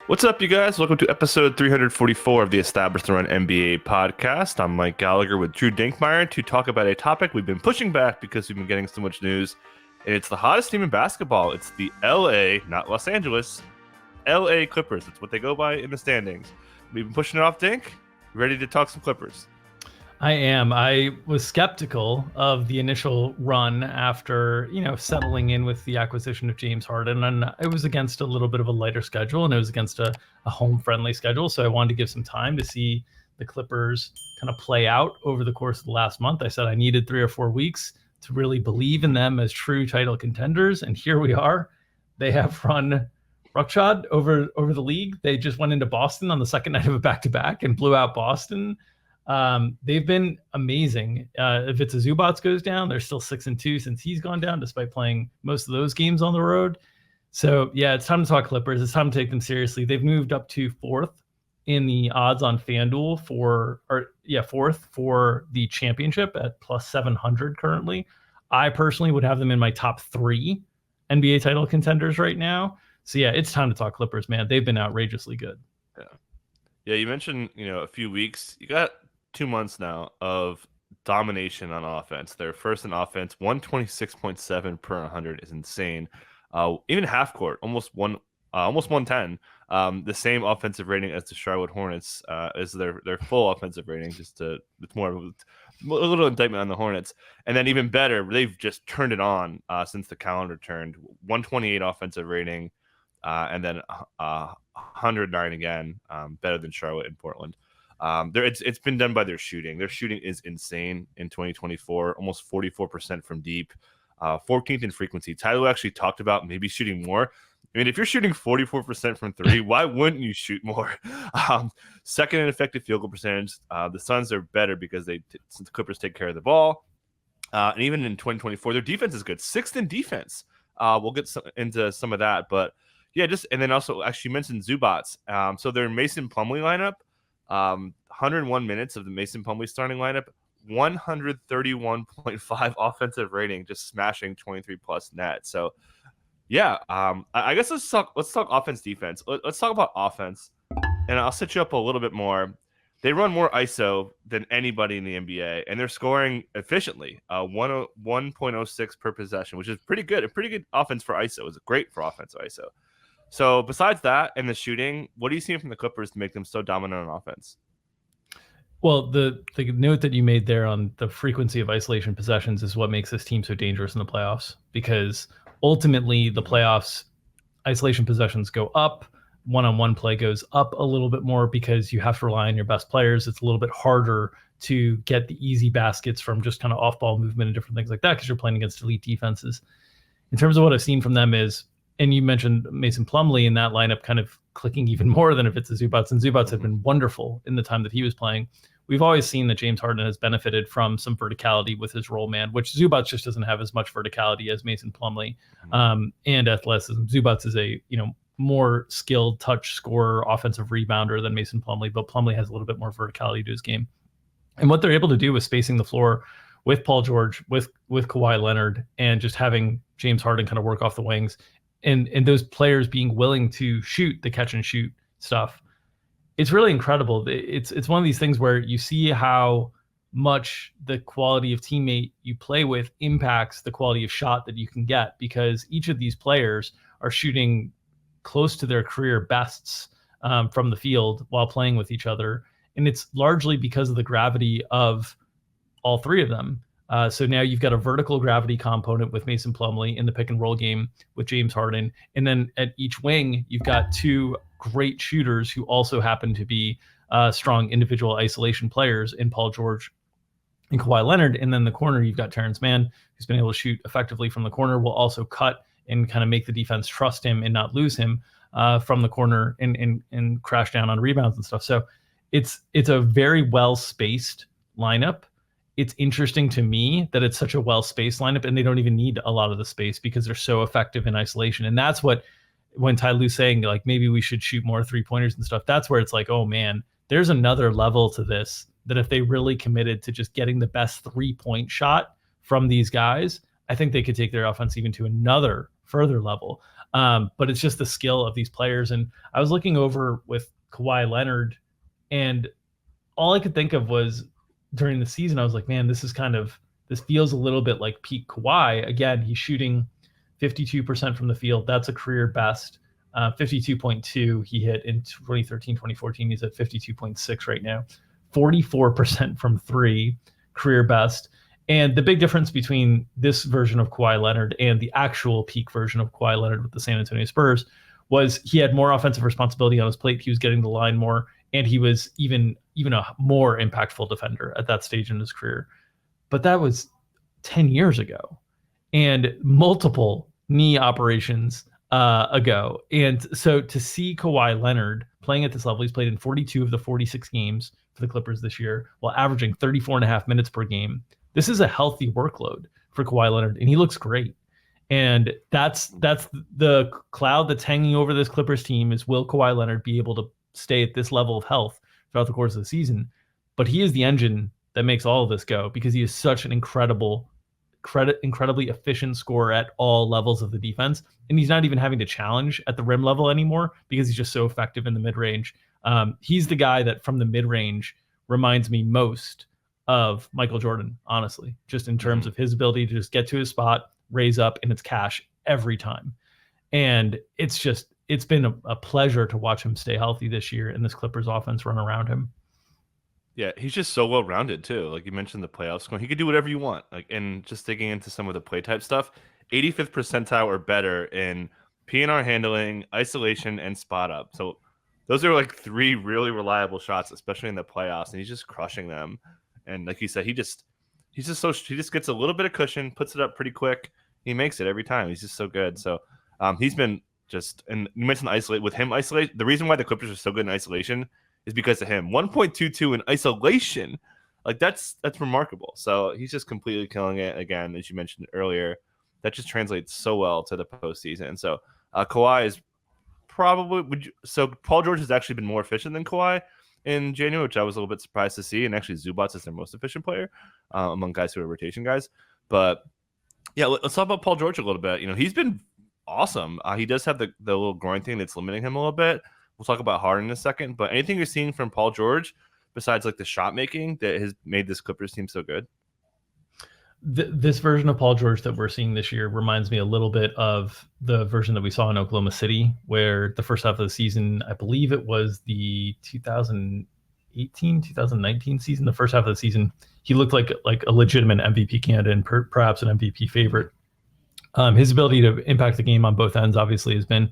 What's up, you guys? Welcome to episode 344 of the Established and Run NBA podcast. I'm Mike Gallagher with Drew Dinkmeyer to talk about a topic we've been pushing back because we've been getting so much news. And it's the hottest team in basketball. It's the LA, not Los Angeles, LA Clippers. It's what they go by in the standings. We've been pushing it off, Dink. Ready to talk some Clippers? I am. I was skeptical of the initial run after, settling in with the acquisition of James Harden. And it was against a little bit of a lighter schedule, and it was against a home-friendly schedule. So I wanted to give some time to see the Clippers kind of play out over the course of the last month. I said I needed 3 or 4 weeks to really believe in them as true title contenders. And here we are. They have run roughshod over the league. They just went into Boston on the second night of a back-to-back and blew out Boston. They've been amazing. If it's a Zubats goes down, they're still 6-2 since he's gone down, despite playing most of those games on the road. So yeah, it's time to talk Clippers. It's time to take them seriously. They've moved up to 4th in the odds on FanDuel fourth for the championship at plus 700 currently. I personally would have them in my top 3 NBA title contenders right now. So yeah, it's time to talk Clippers, man. They've been outrageously good. Yeah, you mentioned, a few weeks. You got 2 months now of domination on offense. They're first in offense, 126.7 per 100 is insane. Even half court, almost 110. The same offensive rating as the Charlotte Hornets is their full offensive rating. It's more of a little indictment on the Hornets. And then even better, they've just turned it on since the calendar turned. 128 offensive rating, and then 109 again, better than Charlotte and Portland. It's been done by their shooting. Their shooting is insane in 2024, almost 44% from deep, 14th in frequency. Tyler actually talked about maybe shooting more. I mean, if you're shooting 44% from 3, why wouldn't you shoot more? Second in effective field goal percentage. The Suns are better because since the Clippers take care of the ball. And even in 2024, their defense is good. 6th in defense. We'll get into some of that, but yeah, and then also actually mentioned Zubats. So their Mason Plumlee lineup, 101 minutes of the Mason Plumlee starting lineup, 131.5 offensive rating, just smashing 23 plus net. So yeah, I guess let's talk offense defense. Let's talk about offense, and I'll set you up a little bit more. They run more ISO than anybody in the NBA, and they're scoring efficiently, 1.06 per possession, which is pretty good. A pretty good offense for ISO. It's great for offensive ISO. So besides that and the shooting, what are you seeing from the Clippers to make them so dominant on offense? Well, the note that you made there on the frequency of isolation possessions is what makes this team so dangerous in the playoffs, because ultimately the playoffs isolation possessions go up, one-on-one play goes up a little bit more because you have to rely on your best players. It's a little bit harder to get the easy baskets from just kind of off-ball movement and different things like that because you're playing against elite defenses. In terms of what I've seen from them is, and you mentioned Mason Plumlee in that lineup kind of clicking even more than if it's a Zubats, and Zubats had been wonderful in the time that he was playing. We've always seen that James Harden has benefited from some verticality with his roll man, which Zubats just doesn't have as much verticality as Mason Plumlee, and athleticism. Zubats is a more skilled touch scorer, offensive rebounder than Mason Plumlee, but Plumlee has a little bit more verticality to his game. And what they're able to do with spacing the floor with Paul George, with Kawhi Leonard, and just having James Harden kind of work off the wings, and those players being willing to shoot the catch and shoot stuff, it's really incredible. It's one of these things where you see how much the quality of teammate you play with impacts the quality of shot that you can get, because each of these players are shooting close to their career bests from the field while playing with each other. And it's largely because of the gravity of all 3 of them. So now you've got a vertical gravity component with Mason Plumlee in the pick and roll game with James Harden. And then at each wing, you've got 2 great shooters who also happen to be strong individual isolation players in Paul George and Kawhi Leonard. And then the corner, you've got Terrence Mann, who's been able to shoot effectively from the corner, will also cut and kind of make the defense trust him and not lose him from the corner and crash down on rebounds and stuff. So it's a very well-spaced lineup. It's interesting to me that it's such a well-spaced lineup and they don't even need a lot of the space because they're so effective in isolation. And that's what, when Ty Lue's saying like, maybe we should shoot more 3-pointers and stuff, that's where it's like, oh man, there's another level to this, that if they really committed to just getting the best 3-point shot from these guys, I think they could take their offense even to another further level. But it's just the skill of these players. And I was looking over with Kawhi Leonard, and all I could think of was during the season, I was like, man, this feels a little bit like peak Kawhi. Again, he's shooting 52% from the field. That's a career best. 52.2 he hit in 2013, 2014. He's at 52.6 right now. 44% from three, career best. And the big difference between this version of Kawhi Leonard and the actual peak version of Kawhi Leonard with the San Antonio Spurs was he had more offensive responsibility on his plate. He was getting the line more, and he was even a more impactful defender at that stage in his career. But that was 10 years ago, and multiple knee operations ago. And so to see Kawhi Leonard playing at this level, he's played in 42 of the 46 games for the Clippers this year, while averaging 34.5 minutes per game. This is a healthy workload for Kawhi Leonard, and he looks great. And that's the cloud that's hanging over this Clippers team is, will Kawhi Leonard be able to stay at this level of health throughout the course of the season? But he is the engine that makes all of this go, because he is such an incredibly efficient scorer at all levels of the defense. And he's not even having to challenge at the rim level anymore because he's just so effective in the mid-range. He's the guy that from the mid-range reminds me most of Michael Jordan, honestly, just in terms of his ability to just get to his spot, raise up, and it's cash every time. And it's been a pleasure to watch him stay healthy this year and this Clippers offense run around him. Yeah, he's just so well rounded too. Like you mentioned, the playoffs going, he could do whatever you want. Like, and just digging into some of the play type stuff, 85th percentile or better in PNR handling, isolation, and spot up. So those are like three really reliable shots, especially in the playoffs, and he's just crushing them. And like you said, he just gets a little bit of cushion, puts it up pretty quick. He makes it every time. He's just so good. So he's been just, and you mentioned isolate with him. Isolate. The reason why the Clippers are so good in isolation is because of him. 1.22 in isolation, like that's remarkable. So he's just completely killing it again, as you mentioned earlier. That just translates so well to the postseason. So Kawhi is probably so Paul George has actually been more efficient than Kawhi in January, which I was a little bit surprised to see. And actually, Zubats is their most efficient player among guys who are rotation guys. But yeah, let's talk about Paul George a little bit. He's been awesome. He does have the little groin thing that's limiting him a little bit. We'll talk about Harden in a second. But anything you're seeing from Paul George besides like the shot making that has made this Clippers team so good? This version of Paul George that we're seeing this year reminds me a little bit of the version that we saw in Oklahoma City, where the first half of the season, I believe it was the 2018, 2019 season, the first half of the season, he looked like a legitimate MVP candidate and perhaps an MVP favorite. His ability to impact the game on both ends obviously has been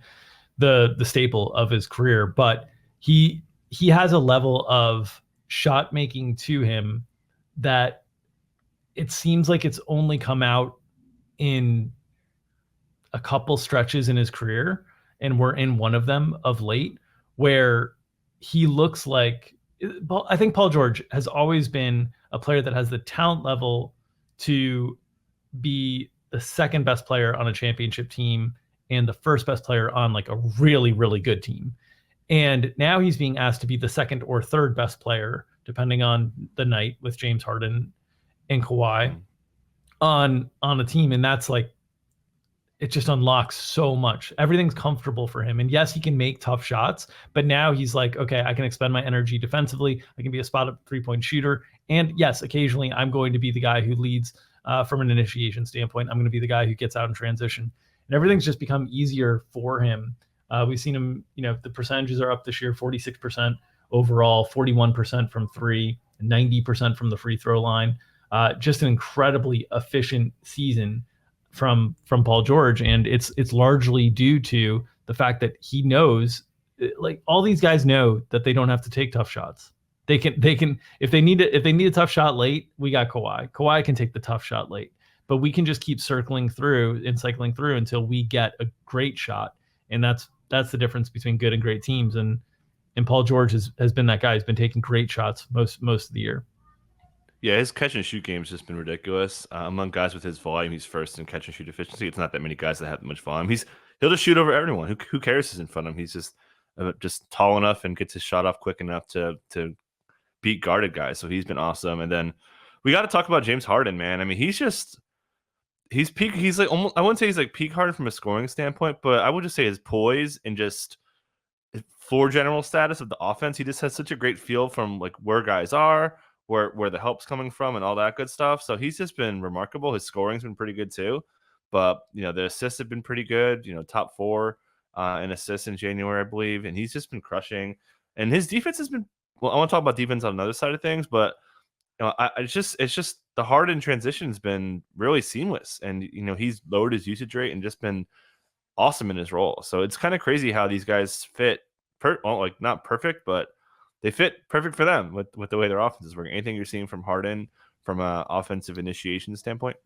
the staple of his career, but he has a level of shot making to him that it seems like it's only come out in a couple stretches in his career, and we're in one of them of late, where he looks like, I think Paul George has always been a player that has the talent level to be the second best player on a championship team and the first best player on like a really, really good team. And now he's being asked to be the second or third best player, depending on the night, with James Harden and Kawhi on a team. And that's like, it just unlocks so much. Everything's comfortable for him. And yes, he can make tough shots, but now he's like, okay, I can expend my energy defensively. I can be a spot up 3-point shooter. And yes, occasionally I'm going to be the guy who leads from an initiation standpoint. I'm going to be the guy who gets out in transition, and everything's just become easier for him. We've seen him, the percentages are up this year, 46% overall, 41% from three, 90% from the free throw line. Just an incredibly efficient season from Paul George, and it's largely due to the fact that he knows, like all these guys know, that they don't have to take tough shots. They can if they need a tough shot late, we got Kawhi. Kawhi can take the tough shot late, but we can just keep cycling through until we get a great shot, and that's the difference between good and great teams. And Paul George has been that guy. He's been taking great shots most of the year. Yeah, his catch and shoot game has just been ridiculous. Among guys with his volume, he's first in catch and shoot efficiency. It's not that many guys that have that much volume. He'll just shoot over everyone. Who cares who's in front of him? He's just tall enough and gets his shot off quick enough to beat guarded guys. So he's been awesome. And then we got to talk about James Harden, man. I mean, he's just he's peak. He's like almost. I wouldn't say he's like peak Harden from a scoring standpoint, but I would just say his poise and just his floor general status of the offense. He just has such a great feel from like where guys are, where the help's coming from, and all that good stuff. So he's just been remarkable. His scoring's been pretty good too, but the assists have been pretty good. Top 4 in assists in January, I believe, and he's just been crushing. And his defense has been. Well, I want to talk about defense on another side of things, but it's just the Harden transition has been really seamless, and he's lowered his usage rate and just been awesome in his role. So it's kind of crazy how these guys fit, like not perfect, but they fit perfect for them with the way their offense is working. Anything you're seeing from Harden from an offensive initiation standpoint?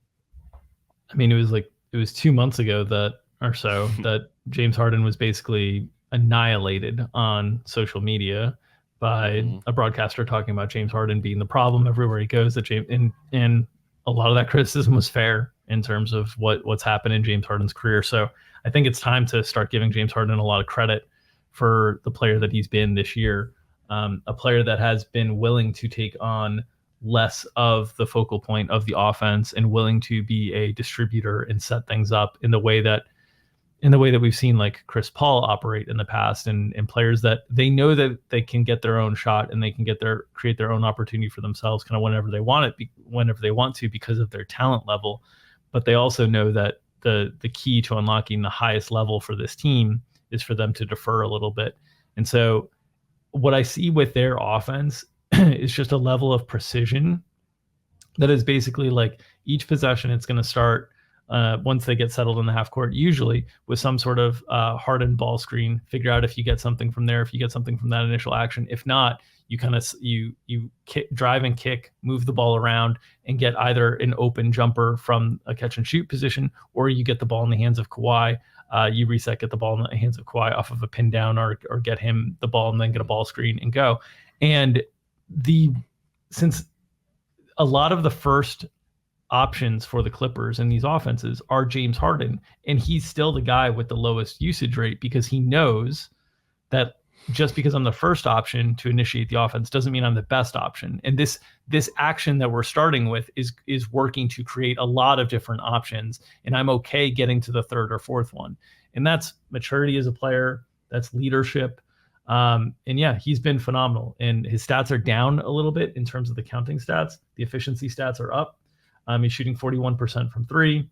I mean, it was 2 months ago that James Harden was basically annihilated on social media by a broadcaster talking about James Harden being the problem everywhere he goes. And a lot of that criticism was fair in terms of what's happened in James Harden's career. So I think it's time to start giving James Harden a lot of credit for the player that he's been this year. A player that has been willing to take on less of the focal point of the offense and willing to be a distributor and set things up in the way that we've seen like Chris Paul operate in the past, and players that they know that they can get their own shot and they can create their own opportunity for themselves kind of whenever they want to because of their talent level. But they also know that the key to unlocking the highest level for this team is for them to defer a little bit. And so what I see with their offense is just a level of precision that is basically like each possession it's going to start once they get settled in the half court, usually with some sort of hardened ball screen. Figure out if you get something from there, if you get something from that initial action. If not, you kind of you drive and kick, move the ball around, and get either an open jumper from a catch and shoot position, or you get the ball in the hands of Kawhi. You reset, get the ball in the hands of Kawhi off of a pin down, or get him the ball and then get a ball screen and go. And since a lot of the first options for the Clippers in these offenses are James Harden, and he's still the guy with the lowest usage rate because he knows that just because I'm the first option to initiate the offense doesn't mean I'm the best option. And this action that we're starting with is working to create a lot of different options, and I'm okay getting to the third or fourth one. And that's maturity as a player, that's leadership. And yeah, he's been phenomenal, and his stats are down a little bit in terms of the counting stats. The efficiency stats are up. He's shooting 41% from 3.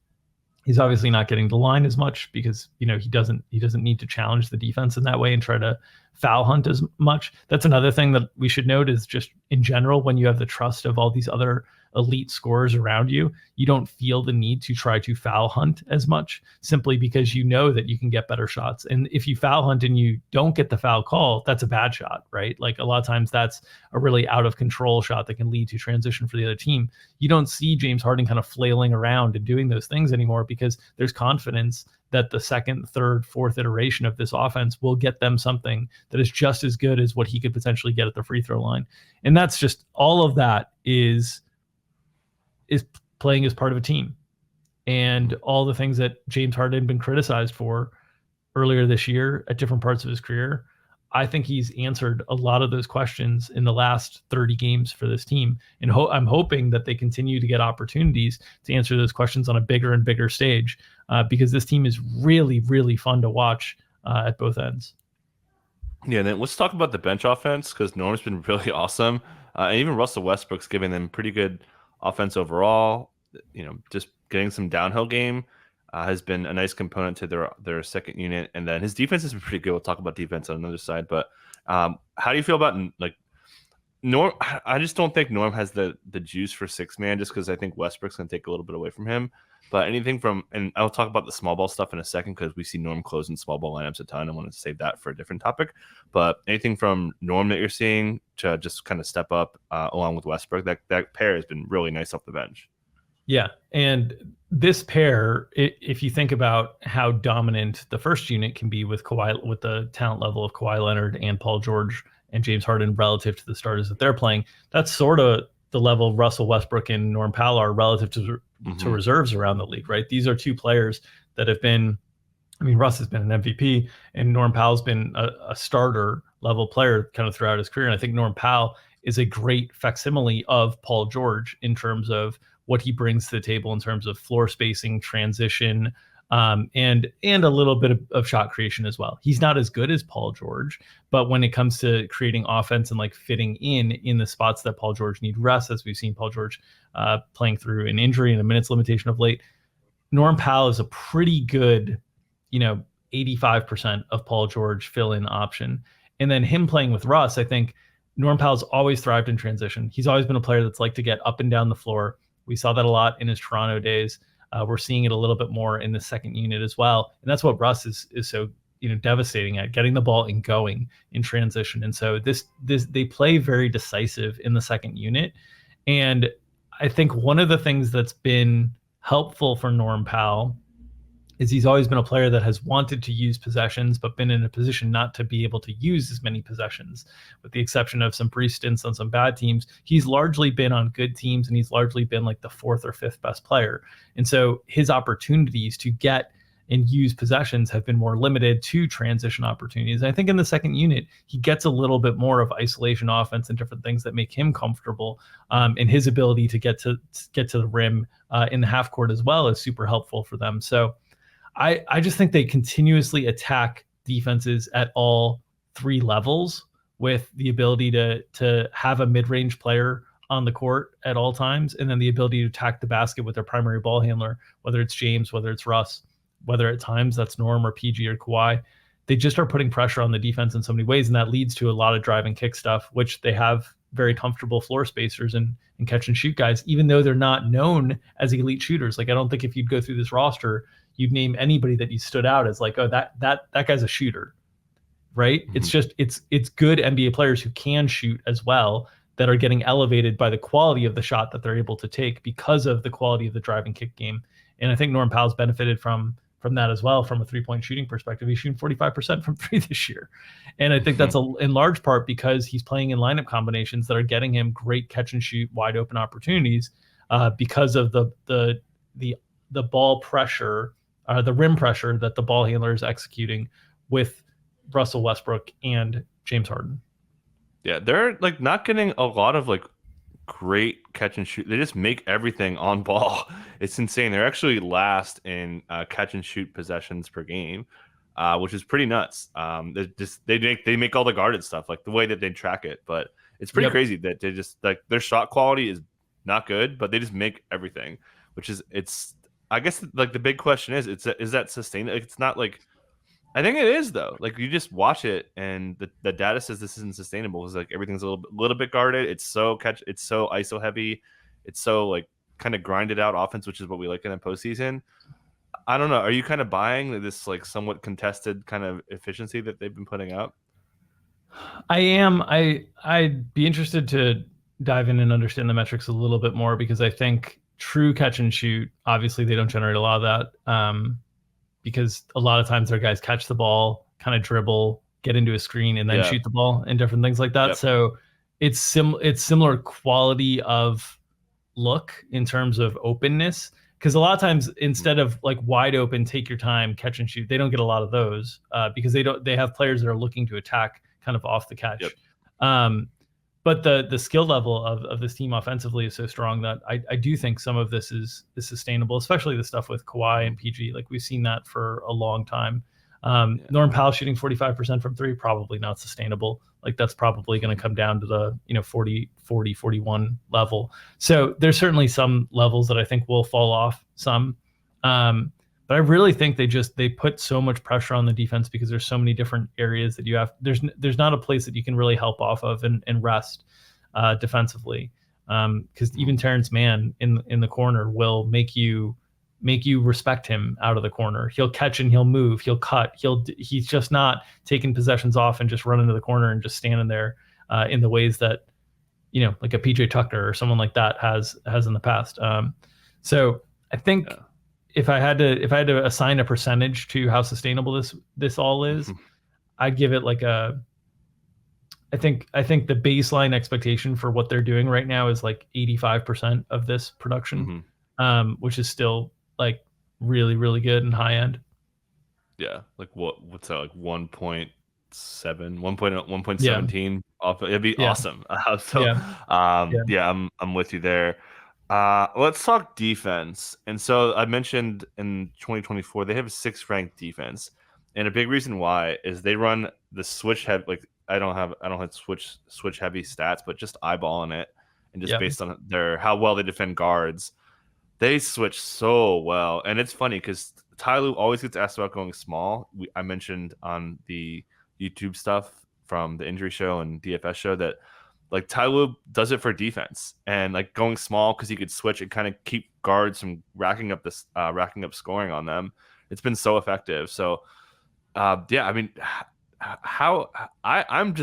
He's obviously not getting the line as much because he doesn't need to challenge the defense in that way and try to foul hunt as much. That's another thing that we should note is just in general, when you have the trust of all these other elite scorers around you, you don't feel the need to try to foul hunt as much, simply because you know that you can get better shots. And if you foul hunt and you don't get the foul call, that's a bad shot, right? Like a lot of times that's a really out of control shot that can lead to transition for the other team. You don't see James Harden kind of flailing around and doing those things anymore because there's confidence that the second, third, fourth iteration of this offense will get them something that is just as good as what he could potentially get at the free throw line. And that's just, all of that is playing as part of a team. And all the things that James Harden had been criticized for earlier this year at different parts of his career, I think he's answered a lot of those questions in the last 30 games for this team. And I'm hoping that they continue to get opportunities to answer those questions on a bigger and bigger stage because this team is really, really fun to watch at both ends. Yeah, and then let's talk about the bench offense because Norm's been really awesome. And even Russell Westbrook's giving them pretty good offense overall. Just getting some downhill game has been a nice component to their second unit. And then his defense has been pretty good. We'll talk about defense on another side. But how do you feel about like Norm? I just don't think Norm has the juice for 6-man just because I think Westbrook's going to take a little bit away from him. But anything from, and I'll talk about the small ball stuff in a second because we see Norm closing small ball lineups a ton. I want to save that for a different topic. But anything from Norm that you're seeing to just kind of step up along with Westbrook, that pair has been really nice off the bench. Yeah, and this pair, if you think about how dominant the first unit can be with Kawhi, with the talent level of Kawhi Leonard and Paul George and James Harden relative to the starters that they're playing, that's sort of the level Russell Westbrook and Norm Powell are relative to reserves around the league, right? These are two players that have been, I mean, Russ has been an MVP and Norm Powell's been a starter level player kind of throughout his career. And I think Norm Powell is a great facsimile of Paul George in terms of what he brings to the table in terms of floor spacing, transition, and a little bit of shot creation as well. He's not as good as Paul George, but when it comes to creating offense and like fitting in the spots that Paul George need rest, as we've seen Paul George playing through an injury and a minutes limitation of late, Norm Powell is a pretty good, 85% of Paul George fill-in option. And then him playing with Russ, I think Norm Powell's always thrived in transition. He's always been a player that's like to get up and down the floor. We saw that a lot in his Toronto days. We're seeing it a little bit more in the second unit as well. And that's what Russ is so devastating at, getting the ball and going in transition. And so this they play very decisive in the second unit. And I think one of the things that's been helpful for Norm Powell is he's always been a player that has wanted to use possessions, but been in a position not to be able to use as many possessions, with the exception of some brief stints on some bad teams. He's largely been on good teams, and he's largely been like the fourth or fifth best player. And so his opportunities to get and use possessions have been more limited to transition opportunities. And I think in the second unit, he gets a little bit more of isolation offense and different things that make him comfortable. And his ability to get to the rim in the half court as well is super helpful for them. So I just think they continuously attack defenses at all three levels with the ability to have a mid-range player on the court at all times, and then the ability to attack the basket with their primary ball handler, whether it's James, whether it's Russ, whether at times that's Norm or PG or Kawhi. They just are putting pressure on the defense in so many ways, and that leads to a lot of drive and kick stuff, which they have very comfortable floor spacers and catch and shoot guys, even though they're not known as elite shooters. Like, I don't think if you'd go through this roster, you'd name anybody that you stood out as like, oh, that guy's a shooter, right? Mm-hmm. It's just it's good NBA players who can shoot as well that are getting elevated by the quality of the shot that they're able to take because of the quality of the drive and kick game. And I think Norm Powell's benefited from that as well from a three-point shooting perspective. He's shooting 45% from three this year. And I think that's in large part because he's playing in lineup combinations that are getting him great catch and shoot wide open opportunities because of the ball pressure, the rim pressure that the ball handler is executing with Russell Westbrook and James Harden. Yeah, they're like not getting a lot of like great catch and shoot. They just make everything on ball. It's insane. They're actually last in catch and shoot possessions per game, which is pretty nuts. They make all the guarded stuff, like the way that they track it. But it's pretty crazy that they just like their shot quality is not good, but they just make everything, which is I guess like the big question is that sustainable? It's not like, I think it is though. Like you just watch it and the data says this isn't sustainable. It's like everything's a little bit guarded. It's so ISO heavy. It's so like kind of grinded out offense, which is what we like in the postseason. I don't know. Are you kind of buying this like somewhat contested kind of efficiency that they've been putting out? I am. I'd be interested to dive in and understand the metrics a little bit more, because I think true catch and shoot, obviously they don't generate a lot of that. Because a lot of times their guys catch the ball, kind of dribble, get into a screen, and then shoot the ball and different things like that. Yep. So it's similar quality of look in terms of openness. Because a lot of times instead of like wide open, take your time, catch and shoot, they don't get a lot of those because they have players that are looking to attack kind of off the catch. Yep. But the skill level of this team offensively is so strong that I do think some of this is sustainable, especially the stuff with Kawhi and PG. Like we've seen that for a long time. Norm Powell shooting 45% from three, probably not sustainable. Like that's probably going to come down to the 40, 41 level. So there's certainly some levels that I think will fall off some. But I really think they put so much pressure on the defense because there's so many different areas that you have. There's not a place that you can really help off of and rest defensively. Because even Terrence Mann in the corner will make you respect him out of the corner. He'll catch and he'll move, he'll cut, he's just not taking possessions off and just running to the corner and just standing there in the ways that like a PJ Tucker or someone like that has in the past. So I think. Yeah. If I had to assign a percentage to how sustainable this all is, I'd give it like I think the baseline expectation for what they're doing right now is like 85% of this production, which is still like really, really good and high end. Yeah. Like what's that, like 1.7, 1.17 off. It'd be awesome. I'm with you there. Let's talk defense. And so I mentioned in 2024 they have a sixth ranked defense, and a big reason why is they run the switch heavy. Like I don't have switch heavy stats, but just eyeballing it and just Yeah. based on their how well they defend guards, they switch so well. And it's funny because Ty Lue always gets asked about going small. I mentioned on the YouTube stuff from the injury show and DFS show that like Ty Lue does it for defense and like going small because he could switch and kind of keep guards from racking up scoring on them. It's been so effective. So yeah, I mean, how I'm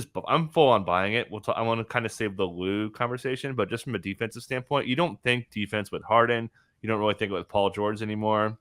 full on buying it. I want to kind of save the Lue conversation, but just from a defensive standpoint, you don't think defense with Harden. You don't really think with Paul George anymore.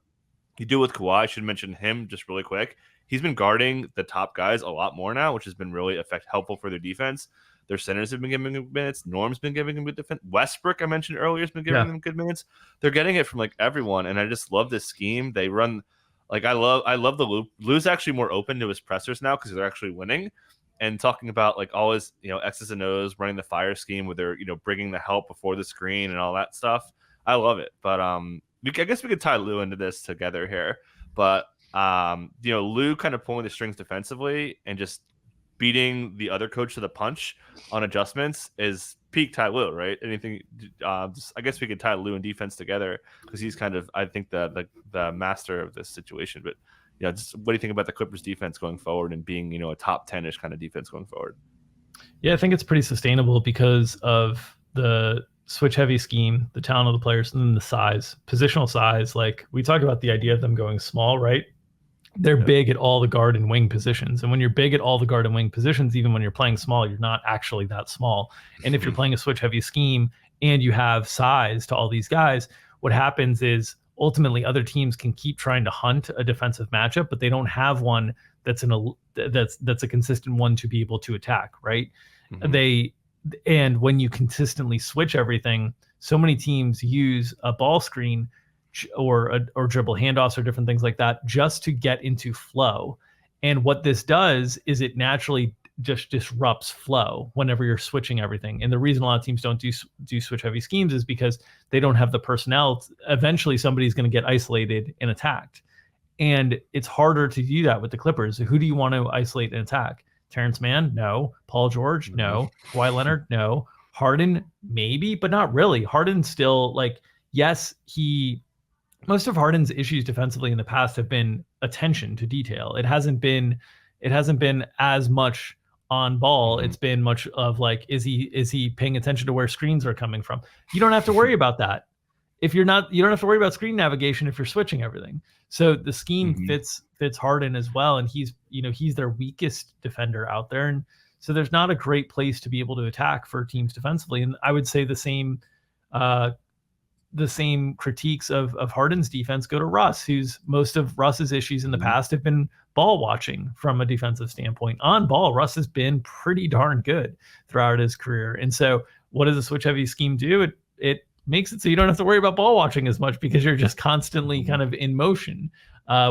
You do with Kawhi. I should mention him just really quick. He's been guarding the top guys a lot more now, which has been really helpful for their defense. Their centers have been giving them minutes. Norm's been giving them good defense. Westbrook, I mentioned earlier, has been giving them good minutes. They're getting it from like everyone, and I just love this scheme. They run like I love the Lue. Lue's actually more open to his pressers now because they're actually winning, and talking about like all his X's and O's, running the fire scheme where they're bringing the help before the screen and all that stuff. I love it, but I guess we could tie Lue into this together here, but Lue kind of pulling the strings defensively and just beating the other coach to the punch on adjustments is peak Ty Lue, right? Anything? I guess we could tie Lue and defense together because he's kind of, I think, the master of this situation. But just what do you think about the Clippers defense going forward and being a top 10-ish kind of defense going forward? Yeah, I think it's pretty sustainable because of the switch heavy scheme, the talent of the players, and then the size, positional size. Like we talked about the idea of them going small, right? They're big at all the guard and wing positions. And when you're big at all the guard and wing positions, even when you're playing small, you're not actually that small. And if you're playing a switch heavy scheme and you have size to all these guys, what happens is ultimately other teams can keep trying to hunt a defensive matchup, but they don't have one that's a consistent one to be able to attack, right? And when you consistently switch everything, so many teams use a ball screen or dribble handoffs or different things like that just to get into flow. And what this does is it naturally just disrupts flow whenever you're switching everything. And the reason a lot of teams don't do switch heavy schemes is because they don't have the personnel. Eventually somebody's going to get isolated and attacked. And it's harder to do that with the Clippers. Who do you want to isolate and attack? Terrence Mann? No. Paul George? No. Kawhi Leonard? No. Harden? Maybe, but not really. Harden still, like, yes, most of Harden's issues defensively in the past have been attention to detail. It hasn't been as much on ball. It's been much of like, is he paying attention to where screens are coming from? You don't have to worry about that. You don't have to worry about screen navigation if you're switching everything. So the scheme fits Harden as well. And he's their weakest defender out there. And so there's not a great place to be able to attack for teams defensively. And I would say the same critiques of Harden's defense go to Russ, who's most of Russ's issues in the past have been ball watching from a defensive standpoint. On ball, Russ has been pretty darn good throughout his career. And so what does a switch heavy scheme do? It makes it so you don't have to worry about ball watching as much because you're just constantly kind of in motion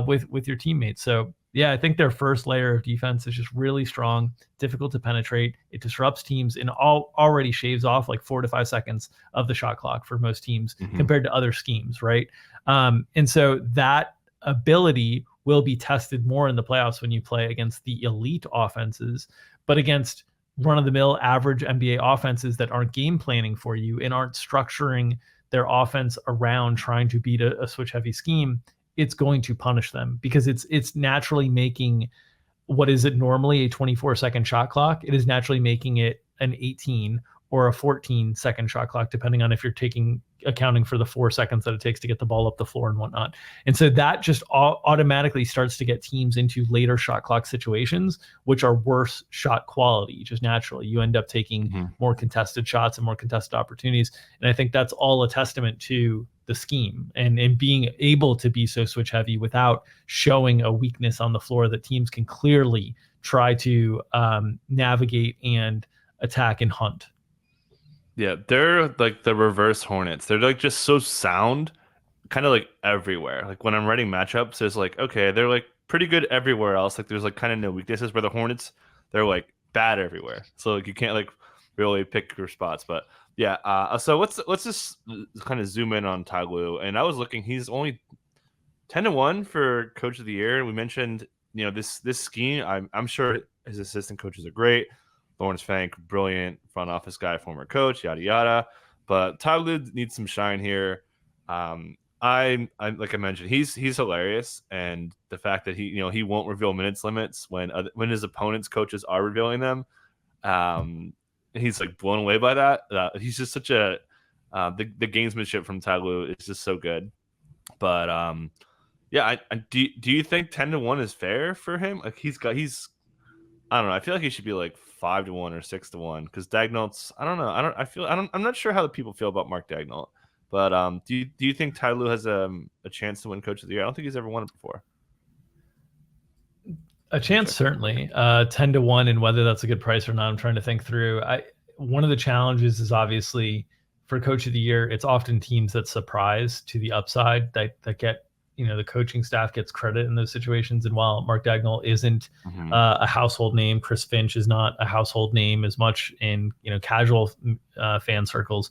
with your teammates. So yeah, I think their first layer of defense is just really strong, difficult to penetrate. It disrupts teams and already shaves off like 4 to 5 seconds of the shot clock for most teams compared to other schemes, right? And so that ability will be tested more in the playoffs when you play against the elite offenses, but against run-of-the-mill average NBA offenses that aren't game planning for you and aren't structuring their offense around trying to beat a switch-heavy scheme, it's going to punish them because it's naturally making what is it normally a 24-second shot clock. It is naturally making it an 18 or a 14-second shot clock, depending on if you're accounting for the 4 seconds that it takes to get the ball up the floor and whatnot. And so that just automatically starts to get teams into later shot clock situations, which are worse shot quality, just naturally. You end up taking more contested shots and more contested opportunities. And I think that's all a testament to the scheme and being able to be so switch heavy without showing a weakness on the floor that teams can clearly try to navigate and attack and hunt. Yeah, they're like the reverse Hornets. They're like just so sound, kind of like everywhere. Like when I'm writing matchups, it's like, okay, they're like pretty good everywhere else. Like there's like kind of no weaknesses. Where the Hornets, they're like bad everywhere. So like you can't like really pick your spots. But yeah, so let's just kind of zoom in on Ty Lue. And I was looking, he's only 10-1 for Coach of the Year. We mentioned, this scheme. I'm sure his assistant coaches are great. Lawrence Fank, brilliant front office guy, former coach, yada yada. But Ty Lue needs some shine here. I like I mentioned, he's hilarious, and the fact that he won't reveal minutes limits when his opponent's coaches are revealing them. He's like blown away by that. He's just such a the gamesmanship from Ty Lue is just so good. But yeah, do you think 10-1 is fair for him? Like he's I don't know. I feel like he should be like 5-1 or 6-1 because Dagnall's. I don't know. I'm not sure how the people feel about Mark Dagnall. But do you think Ty Lue has a chance to win Coach of the Year? I don't think he's ever won it before. A chance, certainly. 10-1, and whether that's a good price or not, I'm trying to think through. One of the challenges is obviously for Coach of the Year, it's often teams that surprise to the upside that get, the coaching staff gets credit in those situations. And while Mark Dagnall isn't a household name, Chris Finch is not a household name as much in casual fan circles.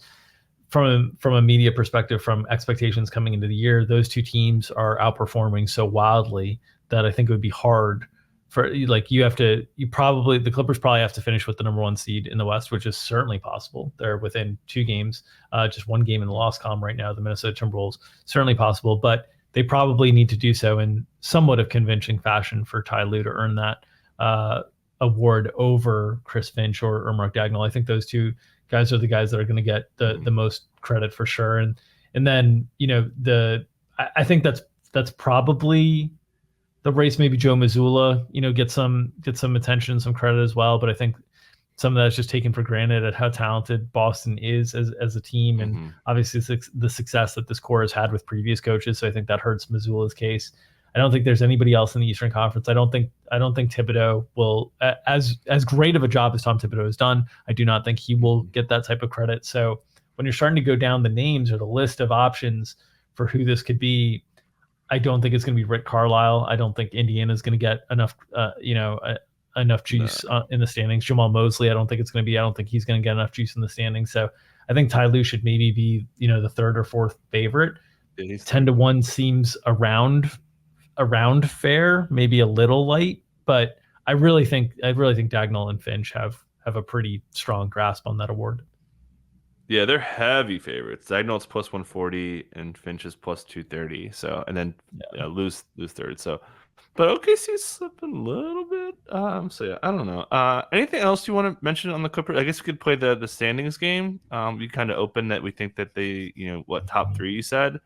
From a media perspective, from expectations coming into the year, those two teams are outperforming so wildly that I think it would be hard for the Clippers probably have to finish with the number 1 seed in the West, which is certainly possible. They're within 2 games, just 1 game in the loss column right now. The Minnesota Timberwolves, certainly possible, but they probably need to do so in somewhat of convincing fashion for Ty Lue to earn that award over Chris Finch or Mark Dagnall. I think those two guys are the guys that are going to get the most credit for sure. And then, I think that's probably the race. Maybe Joe Mazzulla, get some attention, some credit as well. But I think some of that's just taken for granted at how talented Boston is as a team. And obviously the success that this core has had with previous coaches. So I think that hurts Mazzulla's case. I don't think there's anybody else in the Eastern Conference. I don't think Thibodeau will, as great of a job as Tom Thibodeau has done, I do not think he will get that type of credit. So when you're starting to go down the names or the list of options for who this could be, I don't think it's going to be Rick Carlisle. I don't think Indiana is going to get enough, enough juice in the standings. Jamal Mosley, I don't think he's going to get enough juice in the standings. So I think Ty Lue should maybe be, the 3rd or 4th favorite. 10-1 seems around fair, maybe a little light, but I really think Dagnall and Finch have a pretty strong grasp on that award. Yeah, they're heavy favorites. Dagnall's plus 140 and Finch is plus 230. So, and then lose 3rd. So, but OKC's slipping a little bit. So yeah, I don't know. Anything else you want to mention on the Clippers? I guess we could play the standings game. We kind of opened that we think that they, top 3 you said.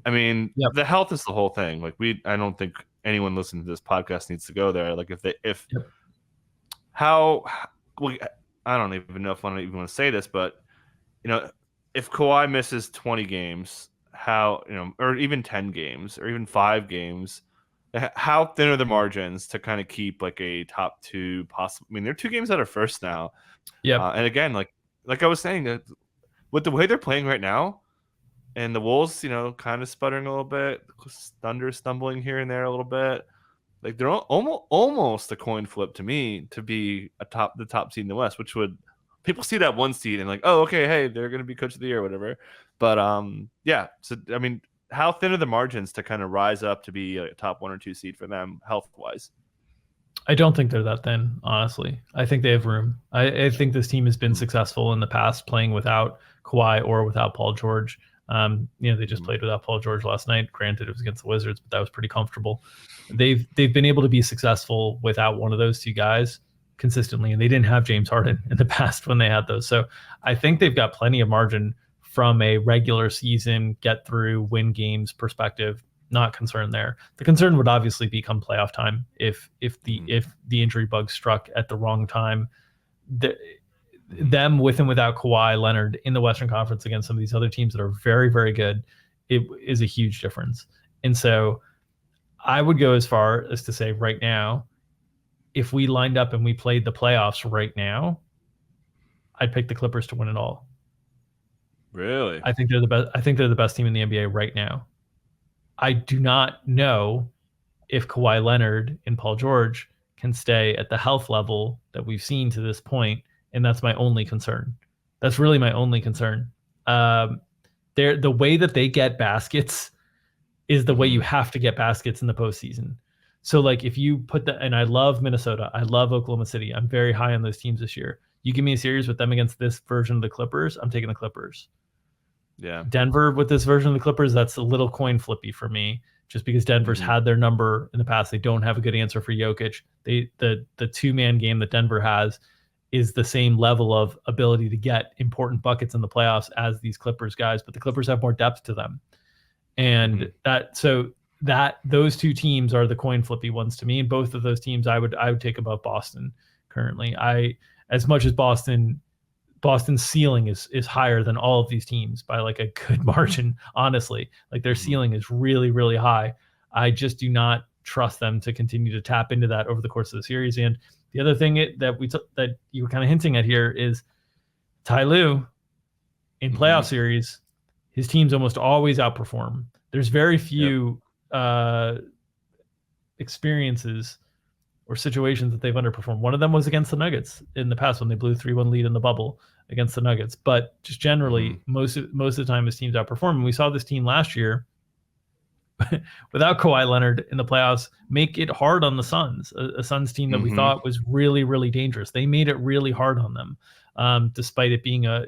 I mean, the health is the whole thing. Like I don't think anyone listening to this podcast needs to go there. Like I don't even know if I even want to say this, but if Kawhi misses 20 games, or even 10 games, or even 5 games, how thin are the margins to kind of keep like a top 2 possible? I mean, they're 2 games out of first now. Yeah. And again, like I was saying, with the way they're playing right now, and the Wolves, kind of sputtering a little bit, Thunder stumbling here and there a little bit. Like they're almost a coin flip to me to be the top seed in the West, which would people see that 1 seed and like, oh, okay, hey, they're going to be Coach of the Year or whatever. But yeah. So I mean, how thin are the margins to kind of rise up to be a top 1 or 2 seed for them health wise? I don't think they're that thin, honestly. I think they have room. I think this team has been successful in the past playing without Kawhi or without Paul George. They just played without Paul George last night. Granted, it was against the Wizards, but that was pretty comfortable. They've been able to be successful without one of those 2 guys consistently, and they didn't have James Harden in the past when they had those. So I think they've got plenty of margin from a regular season, get through, win games perspective. Not concerned there. The concern would obviously become playoff time if the injury bug struck at the wrong time. Them with and without Kawhi Leonard in the Western Conference against some of these other teams that are very, very good, it is a huge difference. And so I would go as far as to say right now, if we lined up and we played the playoffs right now, I'd pick the Clippers to win it all. Really? I think they're the best. I think they're the best team in the NBA right now. I do not know if Kawhi Leonard and Paul George can stay at the health level that we've seen to this point and that's my only concern. That's really my only concern. The way that they get baskets is the way you have to get baskets in the postseason. So like if you put and I love Minnesota, I love Oklahoma City. I'm very high on those teams this year. You give me a series with them against this version of the Clippers, I'm taking the Clippers. Yeah. Denver with this version of the Clippers, that's a little coin flippy for me, just because Denver's had their number in the past. They don't have a good answer for Jokic. The two-man game that Denver has is the same level of ability to get important buckets in the playoffs as these Clippers guys, but the Clippers have more depth to them. And those two teams are the coin flippy ones to me. And both of those teams I would take above Boston currently. As much as Boston's ceiling is higher than all of these teams by like a good margin, honestly. Like their ceiling is really, really high. I just do not trust them to continue to tap into that over the course of the series. And the other thing that you were kind of hinting at here is Ty Lue in playoff series, his teams almost always outperform. There's very few experiences or situations that they've underperformed. One of them was against the Nuggets in the past when they blew 3-1 lead in the bubble against the Nuggets. But just generally, most of the time his teams outperform. And we saw this team last year without Kawhi Leonard in the playoffs make it hard on the Suns, a Suns team that we thought was really, really dangerous. They made it really hard on them. Despite it being a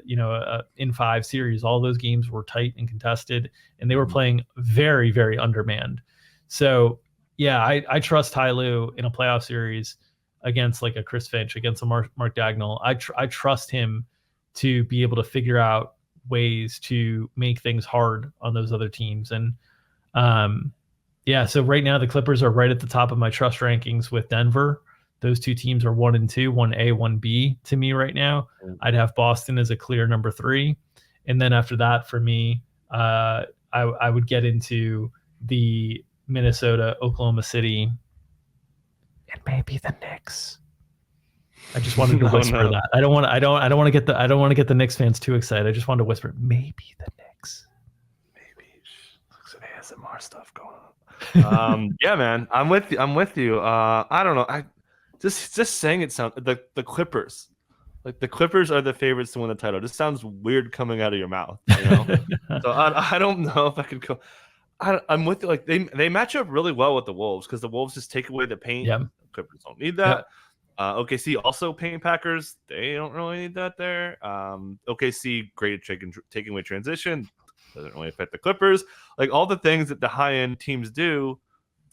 in 5 series, all those games were tight and contested, and they were playing very, very undermanned. So yeah, I trust Ty Lue in a playoff series against like a Chris Finch, against a Mark Dagnall. I trust him to be able to figure out ways to make things hard on those other teams. And so right now the Clippers are right at the top of my trust rankings with Denver. Those two teams are 1 and 2, 1A, 1B to me right now. I'd have Boston as a clear number 3. And then after that, for me, I would get into the Minnesota, Oklahoma City, and maybe the Knicks. I just wanted to whisper that. I don't want to get the Knicks fans too excited. I just wanted to whisper maybe the Knicks. Maybe some ASMR stuff going on. Yeah, man, I'm with you. I don't know. Just saying it sounds the Clippers. Like the Clippers are the favorites to win the title. This sounds weird coming out of your mouth, you know? So I don't know if I could go. I'm with you. Like they match up really well with the Wolves because the Wolves just take away the paint. Yep. The Clippers don't need that. Yep. OKC also paint Packers. They don't really need that there. OKC great at taking away transition. Doesn't really affect the Clippers. Like all the things that the high end teams do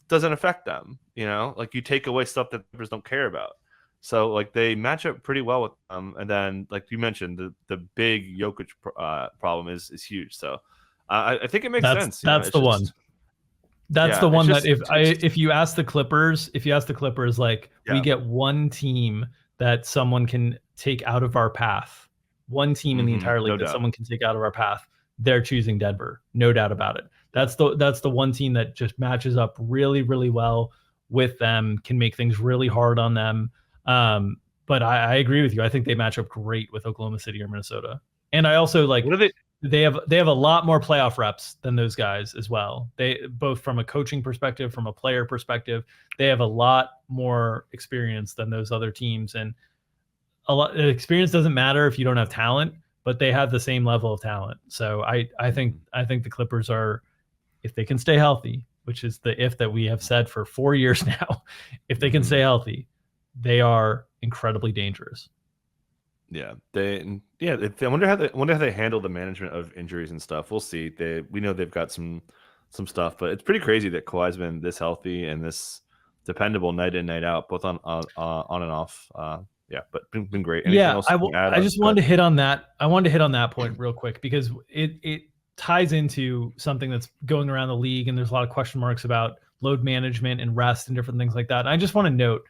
doesn't affect them. You know, like you take away stuff that the Clippers don't care about. So like they match up pretty well with them. And then like you mentioned, the big Jokic problem is huge. So I think it makes sense. That's the one. That's the one that if you ask the Clippers, like we get one team that someone can take out of our path, one team in the entire league that someone can take out of our path, they're choosing Denver, no doubt about it. That's the one team that just matches up really, really well with them, can make things really hard on them. But I agree with you. I think they match up great with Oklahoma City or Minnesota. And I also like they have a lot more playoff reps than those guys as well. They both from a coaching perspective, from a player perspective, they have a lot more experience than those other teams. And experience doesn't matter if you don't have talent, but they have the same level of talent. So I think the Clippers are, if they can stay healthy, which is the if that we have said for 4 years now, if they can stay healthy, they are incredibly dangerous. Yeah, I wonder how they handle the management of injuries and stuff. We'll see. We know they've got some stuff, but it's pretty crazy that Kawhi's been this healthy and this dependable night in, night out, both on and off. But been great. Anything else I just wanted to hit on that. I wanted to hit on that point real quick because it ties into something that's going around the league, and there's a lot of question marks about load management and rest and different things like that. And I just want to note,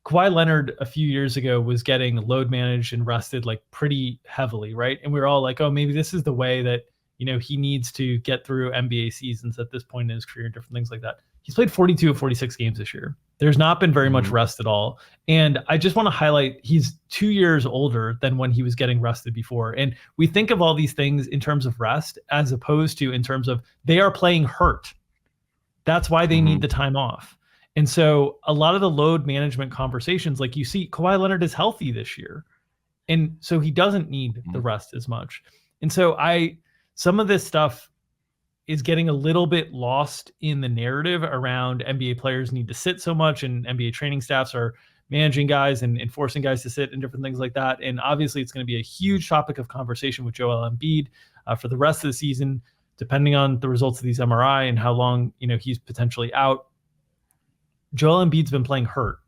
Kawhi Leonard a few years ago was getting load managed and rested like pretty heavily, right? And we were all like, oh, maybe this is the way that, he needs to get through NBA seasons at this point in his career, different things like that. He's played 42 of 46 games this year. There's not been very much rest at all. And I just want to highlight, he's 2 years older than when he was getting rested before. And we think of all these things in terms of rest as opposed to in terms of they are playing hurt. That's why they need the time off. And so a lot of the load management conversations, like you see, Kawhi Leonard is healthy this year. And so he doesn't need the rest as much. And so some of this stuff is getting a little bit lost in the narrative around NBA players need to sit so much, and NBA training staffs are managing guys and enforcing guys to sit and different things like that. And obviously it's going to be a huge topic of conversation with Joel Embiid for the rest of the season, depending on the results of these MRI and how long, he's potentially out. Joel Embiid's been playing hurt.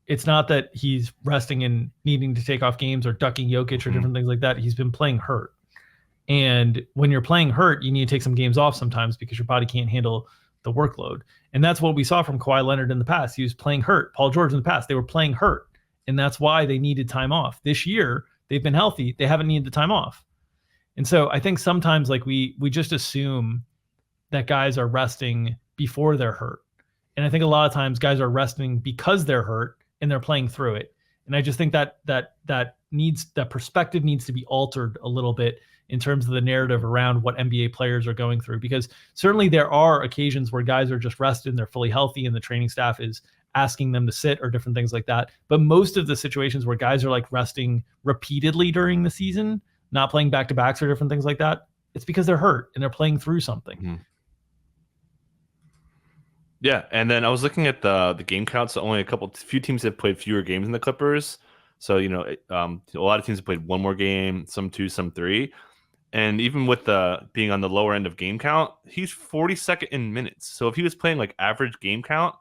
It's not that he's resting and needing to take off games or ducking Jokic or different things like that. He's been playing hurt. And when you're playing hurt, you need to take some games off sometimes because your body can't handle the workload. And that's what we saw from Kawhi Leonard in the past. He was playing hurt. Paul George in the past, they were playing hurt. And that's why they needed time off. This year, they've been healthy. They haven't needed the time off. And so I think sometimes we just assume that guys are resting before they're hurt. And I think a lot of times guys are resting because they're hurt and they're playing through it. And I just think that perspective needs to be altered a little bit in terms of the narrative around what NBA players are going through, because certainly there are occasions where guys are just rested and they're fully healthy and the training staff is asking them to sit or different things like that. But most of the situations where guys are resting repeatedly during the season, not playing back-to-backs or different things like that, it's because they're hurt and they're playing through something. Mm-hmm. Yeah, and then I was looking at the game counts. So only few teams have played fewer games than the Clippers. So, a lot of teams have played one more game, some two, some three. And even with being on the lower end of game count, he's 42nd in minutes. So if he was playing average game count,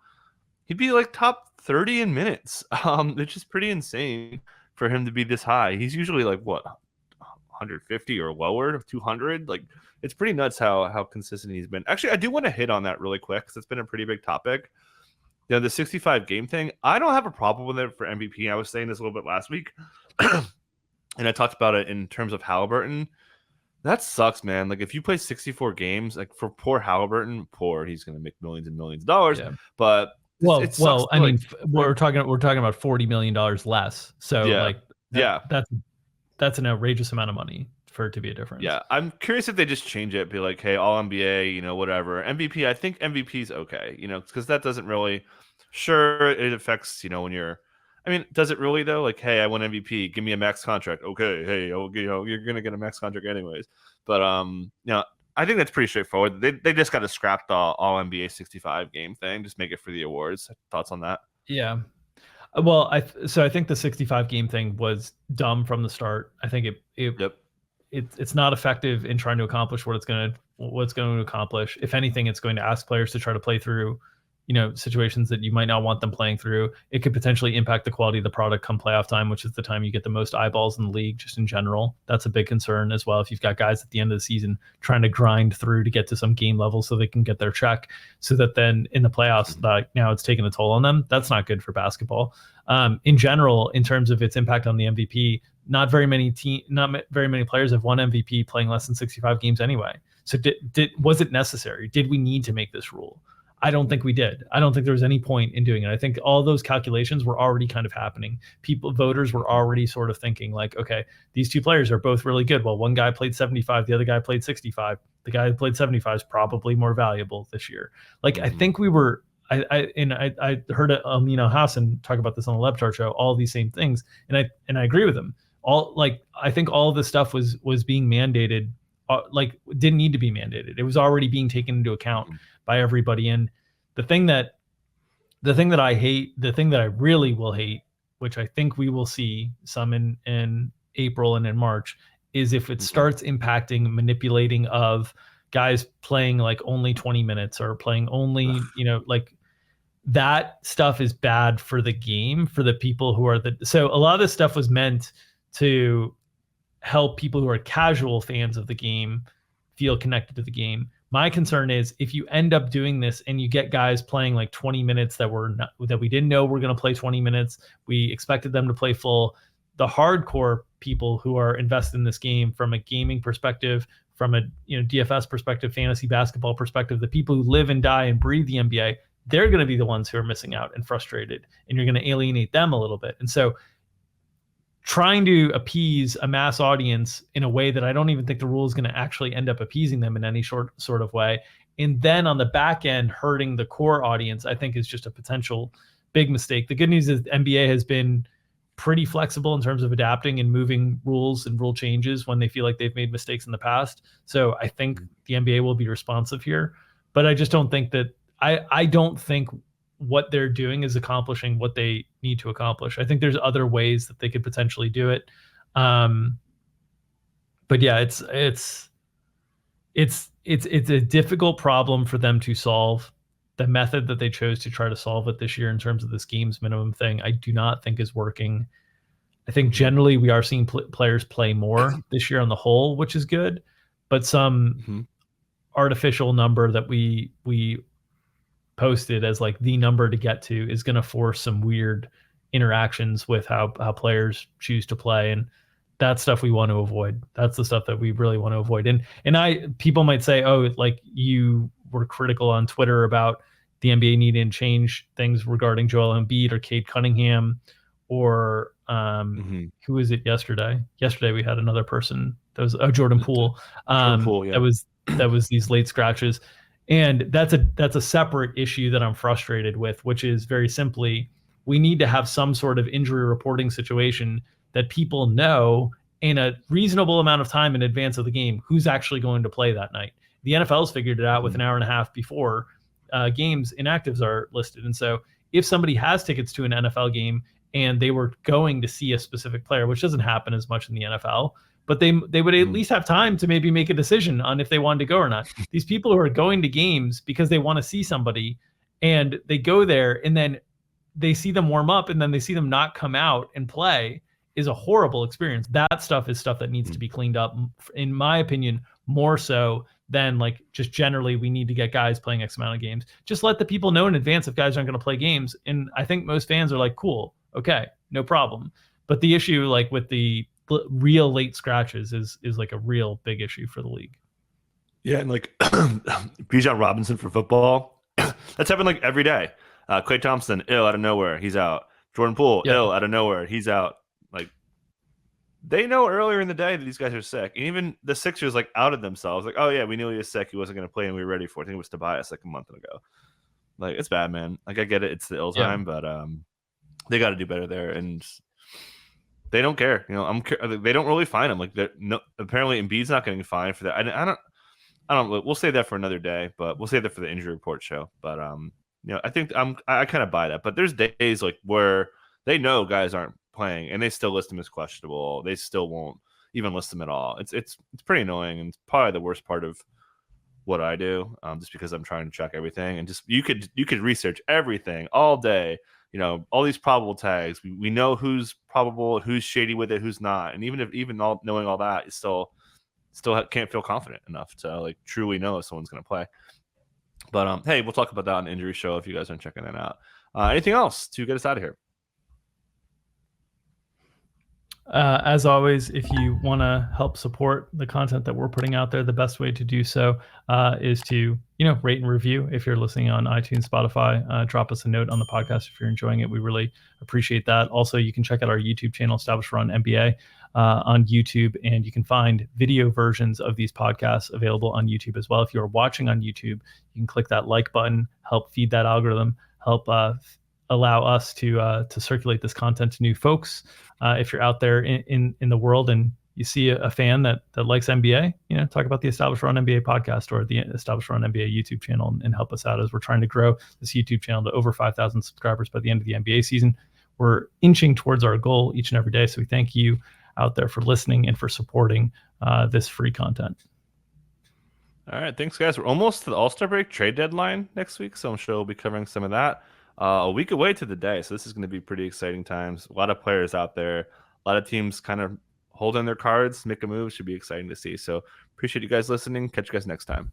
he'd be top 30 in minutes. It's just pretty insane for him to be this high. He's usually 150 or lower, 200. It's pretty nuts how consistent he's been. Actually, I do want to hit on that really quick because it's been a pretty big topic. The 65 game thing, I don't have a problem with it for MVP. I was saying this a little bit last week, and I talked about it in terms of Halliburton. That sucks, man. If you play 64 games, for poor Halliburton, he's going to make millions and millions of dollars. Yeah. But we're talking about $40 million less. So that's an outrageous amount of money for it to be a difference. Yeah, I'm curious if they just change it, be like, hey, all NBA, whatever. MVP, I think MVP's okay, because that doesn't really, sure, it affects, when you're, does it really though? Hey, I won MVP, give me a max contract. Okay, hey, you're gonna get a max contract anyways. But I think that's pretty straightforward. They just got to scrap the all NBA 65 game thing, just make it for the awards. Thoughts on that? Yeah. Well, I think the 65 game thing was dumb from the start. I think it's not effective in trying to accomplish what it's going to accomplish. If anything, it's going to ask players to try to play through situations that you might not want them playing through. It could potentially impact the quality of the product come playoff time, which is the time you get the most eyeballs in the league just in general. That's a big concern as well. If you've got guys at the end of the season trying to grind through to get to some game level so they can get their check, so that then in the playoffs, now it's taking a toll on them. That's not good for basketball. In general, in terms of its impact on the MVP, not very many players have won MVP playing less than 65 games anyway. So was it necessary? Did we need to make this rule? I don't think we did. I don't think there was any point in doing it. I think all those calculations were already kind of happening. Voters were already sort of thinking okay, these two players are both really good. Well, one guy played 75, the other guy played 65. The guy who played 75 is probably more valuable this year. I think we were, I heard Amino Hassan talk about this on the Leb Chart show, all these same things. And I agree with him. I think all of this stuff was being mandated, didn't need to be mandated. It was already being taken into account by everybody. And the thing that I hate, the thing that I really will hate, which I think we will see some in April and in March, is if it starts impacting manipulating of guys playing only 20 minutes or playing only, that stuff is bad for the game, for the people who are so a lot of this stuff was meant to help people who are casual fans of the game feel connected to the game. My concern is if you end up doing this and you get guys playing 20 minutes that we didn't know were going to play 20 minutes, we expected them to play full. The hardcore people who are invested in this game from a gaming perspective, from a DFS perspective, fantasy basketball perspective, the people who live and die and breathe the NBA, they're going to be the ones who are missing out and frustrated, and you're going to alienate them a little bit. And so trying to appease a mass audience in a way that I don't even think the rule is going to actually end up appeasing them in any sort of way, and then on the back end hurting the core audience, I think is just a potential big mistake. The good news is the NBA has been pretty flexible in terms of adapting and moving rules and rule changes when they feel like they've made mistakes in the past. So I think the NBA will be responsive here, but I just don't think that I don't think what they're doing is accomplishing what they need to accomplish. I think there's other ways that they could potentially do it. But yeah, it's a difficult problem for them to solve. The method that they chose to try to solve it this year in terms of this game's minimum thing, I do not think is working. I think generally we are seeing players play more this year on the whole, which is good, but some artificial number that we posted as like the number to get to is going to force some weird interactions with how players choose to play, and that's stuff we want to avoid. That's the stuff that we really want to avoid. And people might say, oh, like you were critical on Twitter about the NBA needing to change things regarding Joel Embiid or Cade Cunningham or who was it yesterday? Yesterday we had another person that was Jordan Poole. Jordan Poole, yeah. That was these late scratches. And that's a separate issue that I'm frustrated with, which is very simply, we need to have some sort of injury reporting situation that people know in a reasonable amount of time in advance of the game who's actually going to play that night. The NFL's figured it out with an hour and a half before games inactives are listed. And so if somebody has tickets to an NFL game and they were going to see a specific player, which doesn't happen as much in the NFL, but they would at least have time to maybe make a decision on if they wanted to go or not. These people who are going to games because they want to see somebody and they go there and then they see them warm up and then they see them not come out and play is a horrible experience. That stuff is stuff that needs to be cleaned up, in my opinion, more so than like just generally we need to get guys playing X amount of games. Just let the people know in advance if guys aren't going to play games. And I think most fans are like, cool, okay, no problem. But the issue like with the real late scratches is like a real big issue for the league. Yeah, and like Bijan Robinson for football, that's happened like every day. Klay Thompson, ill out of nowhere, he's out. Jordan Poole, ill out of nowhere, he's out. Like they know earlier in the day that these guys are sick. And even the Sixers like outed themselves, like, oh yeah, we knew he was sick, he wasn't going to play, and we were ready for it. I think it was Tobias like a month ago. Like it's bad, man. Like I get it, it's the ill time, but they got to do better there, and they don't care. You know, they don't really fine him. Like apparently Embiid's not getting fined for that. I don't. We'll save that for another day, but we'll save that for the injury report show. But you know, I think I kind of buy that. But there's days like where they know guys aren't playing and they still list them as questionable. They still won't even list them at all. It's pretty annoying, and it's probably the worst part of what I do, just because I'm trying to check everything, and just you could research everything all day. You know, all these probable tags. We know who's probable, who's shady with it, who's not, and even knowing all that, you still can't feel confident enough to like truly know if someone's going to play. But hey, we'll talk about that on the injury show if you guys aren't checking that out. Anything else to get us out of here? As always, if you want to help support the content that we're putting out there, the best way to do so is to, rate and review. If you're listening on iTunes, Spotify, drop us a note on the podcast if you're enjoying it. We really appreciate that. Also, you can check out our YouTube channel, Established Run NBA, on YouTube, and you can find video versions of these podcasts available on YouTube as well. If you're watching on YouTube, you can click that like button, help feed that algorithm, help allow us to circulate this content to new folks. If you're out there in the world and you see a fan that likes NBA, talk about the Established Run NBA podcast or the Established Run NBA YouTube channel and help us out as we're trying to grow this YouTube channel to over 5,000 subscribers by the end of the NBA season. We're inching towards our goal each and every day. So we thank you out there for listening and for supporting this free content. All right. Thanks, guys. We're almost to the All-Star break trade deadline next week, so I'm sure we'll be covering some of that. A week away to the day, so this is going to be pretty exciting times. A lot of players out there, a lot of teams kind of holding their cards, make a move. Should be exciting to see. So appreciate you guys listening. Catch you guys next time.